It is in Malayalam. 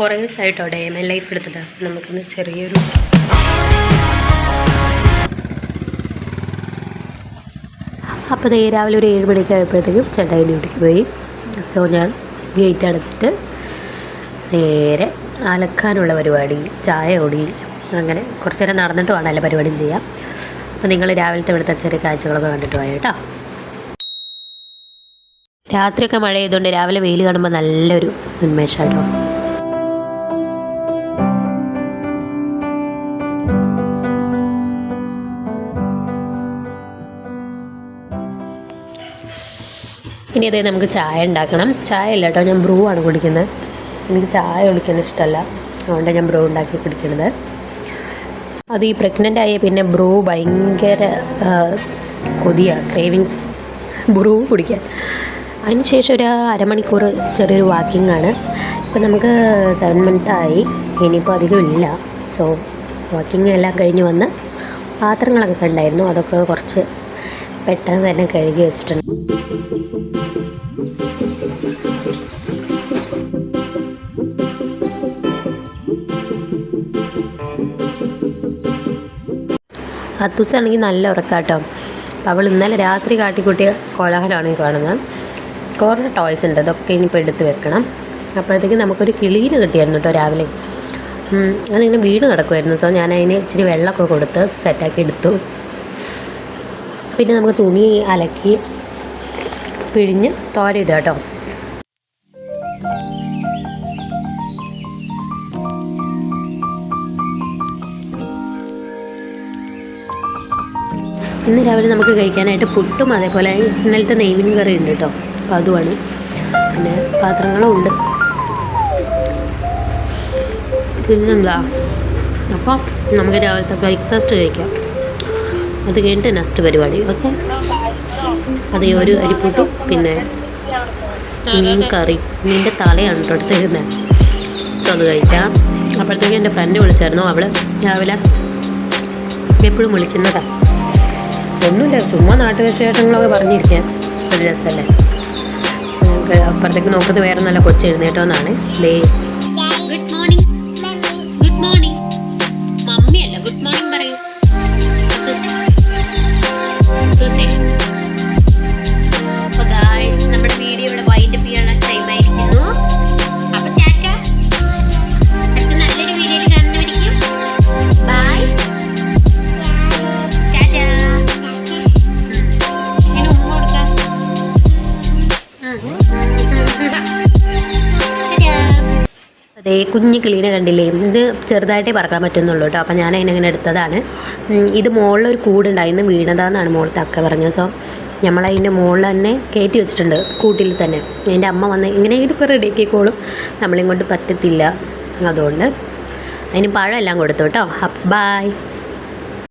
കുറേ ദിവസമായിട്ടോ ഡയമണ്ട് ലൈഫ് എടുത്തിട്ട് നമുക്കിന്ന് ചെറിയൊരു അപ്പോൾ രാവിലെ ഒരു 7 മണിക്ക് ആയപ്പോഴത്തേക്കും ചേട്ടായി ഡ്യൂട്ടിക്ക് പോയി. സോ ഞാൻ ഗേറ്റ് അടച്ചിട്ട് നേരെ അലക്കാനുള്ള പരിപാടി, ചായ കുടി, അങ്ങനെ കുറച്ച് നേരം നടന്നിട്ട് വേണം എല്ലാ പരിപാടിയും ചെയ്യാം. അപ്പോൾ നിങ്ങൾ രാവിലത്തെ ഇവിടുത്തെ ചെറിയ കാഴ്ചകളൊക്കെ കണ്ടിട്ട് പോയി കേട്ടോ. രാത്രിയൊക്കെ മഴ ചെയ്തുകൊണ്ട് രാവിലെ വെയിൽ കാണുമ്പോൾ നല്ലൊരു ഉന്മേഷം കേട്ടോ. ഇനി അതേ നമുക്ക് ചായ ഉണ്ടാക്കണം. ചായ അല്ല കേട്ടോ, ഞാൻ ബ്രൂ ആണ് കുടിക്കുന്നത്. എനിക്ക് ചായ കുടിക്കാൻ ഇഷ്ടമല്ല, അതുകൊണ്ട് ഞാൻ ബ്രൂ ഉണ്ടാക്കി കുടിക്കുന്നത്. അത് ഈ പ്രഗ്നൻ്റ് ആയ പിന്നെ ബ്രൂ ഭയങ്കര കൊതിയാണ്, ക്രേവിങ്സ് ബ്രൂ കുടിക്കാൻ. അതിന് ശേഷം ഒരു അരമണിക്കൂർ ചെറിയൊരു വാക്കിംഗ് ആണ്. ഇപ്പം നമുക്ക് 7 മന്ത് ആയി, ഇനിയിപ്പോൾ അധികം ഇല്ല. സോ വാക്കിംഗ് എല്ലാം കഴിഞ്ഞ് വന്ന് പാത്രങ്ങളൊക്കെ ഉണ്ടായിരുന്നു, അതൊക്കെ കുറച്ച് പെട്ടെന്ന് തന്നെ കഴുകി വെച്ചിട്ടുണ്ട്. അത്തൂച്ചാണെങ്കിൽ നല്ല ഉറക്കാട്ടോ. അവൾ ഇന്നലെ രാത്രി കാട്ടിക്കൂട്ടിയ കോലാഹലമാണ് ഈ കാണുന്നത്. കുറേ ടോയ്സ് ഉണ്ട്, അതൊക്കെ ഇനിയിപ്പോൾ എടുത്ത് വെക്കണം. അപ്പോഴത്തേക്കും നമുക്കൊരു കിളീന് കിട്ടിയായിരുന്നു കേട്ടോ രാവിലെ. അതിങ്ങനെ വീണ് കിടക്കുമായിരുന്നു. സോ ഞാൻ അതിന് ഇച്ചിരി വെള്ളമൊക്കെ കൊടുത്ത് സെറ്റാക്കി എടുത്തു. പിന്നെ നമുക്ക് തുണി അലക്കി പിഴിഞ്ഞ് തോരയിടുക കേട്ടോ. ഇന്ന് രാവിലെ നമുക്ക് കഴിക്കാനായിട്ട് പുട്ടും അതേപോലെ ഇന്നലത്തെ നെയ്മീൻ കറി ഉണ്ട് കേട്ടോ. അപ്പോൾ അതുമാണ്. പിന്നെ പാത്രങ്ങളും ഉണ്ട്. പിന്നെന്താ, അപ്പോൾ നമുക്ക് രാവിലത്തെ ബ്രേക്ക്ഫാസ്റ്റ് കഴിക്കാം. അത് കഴിഞ്ഞിട്ട് നെക്സ്റ്റ് പരിപാടി. ഓക്കെ, അത് ഒരു അരിപ്പൂട്ടും പിന്നെ മീൻ കറി, മീൻ്റെ തലയാണ് കേട്ടോ എടുത്തിരുന്നത്. സോ അത് കഴിക്കാം. അപ്പോഴത്തേക്കും എൻ്റെ ഫ്രണ്ട് വിളിച്ചായിരുന്നു. അവൾ രാവിലെ എപ്പോഴും വിളിക്കുന്നതാണ്. ഒന്നുമില്ല, ചുമ്മാ നാട്ടുവിശേഷങ്ങളൊക്കെ പറഞ്ഞിരിക്കാൻ ഒരു രസമല്ലേ. അപ്പുറത്തേക്ക് നോക്കുന്നത് വേറെ നല്ല കൊച്ചു എഴുന്നേറ്റോന്നാണ്. Good morning, good morning. മമ്മിയല്ല ഗുഡ് മോർണിംഗ് പറയൂ. അപ്പോൾ ഗായ്സ്, നമ്മുടെ വീഡിയോ ഇവിടെ വൈൻഡ് അപ്പ് ചെയ്യാനുള്ള ടൈം ആയിരിക്കുന്നു. അപ്പോൾ ടാറ്റ, അടുത്ത നല്ലൊരു വീഡിയോയിൽ കാണുന്നവരിക്കും ബൈ. അതേ കുഞ്ഞു കിളീനെ കണ്ടില്ലേ, ഇത് ചെറുതായിട്ടേ പറക്കാൻ പറ്റുന്നുള്ളൂ കേട്ടോ. അപ്പോൾ ഞാൻ അതിനങ്ങനെ എടുത്തതാണ്. ഇത് മുകളിലൊരു കൂടുണ്ടായിരുന്നു, വീണതാന്നാണ് മുകളിലത്തെ അക്ക പറഞ്ഞത്. സോ നമ്മളതിൻ്റെ മുകളിൽ തന്നെ കയറ്റി വെച്ചിട്ടുണ്ട്, കൂട്ടിൽ തന്നെ. എൻ്റെ അമ്മ വന്ന് ഇങ്ങനെയൊക്കെ റെഡിയാക്കിക്കോളും, നമ്മളിങ്ങോട്ട് പറ്റത്തില്ല. അതുകൊണ്ട് അതിന് പഴമെല്ലാം കൊടുത്തു കേട്ടോ. ബൈ.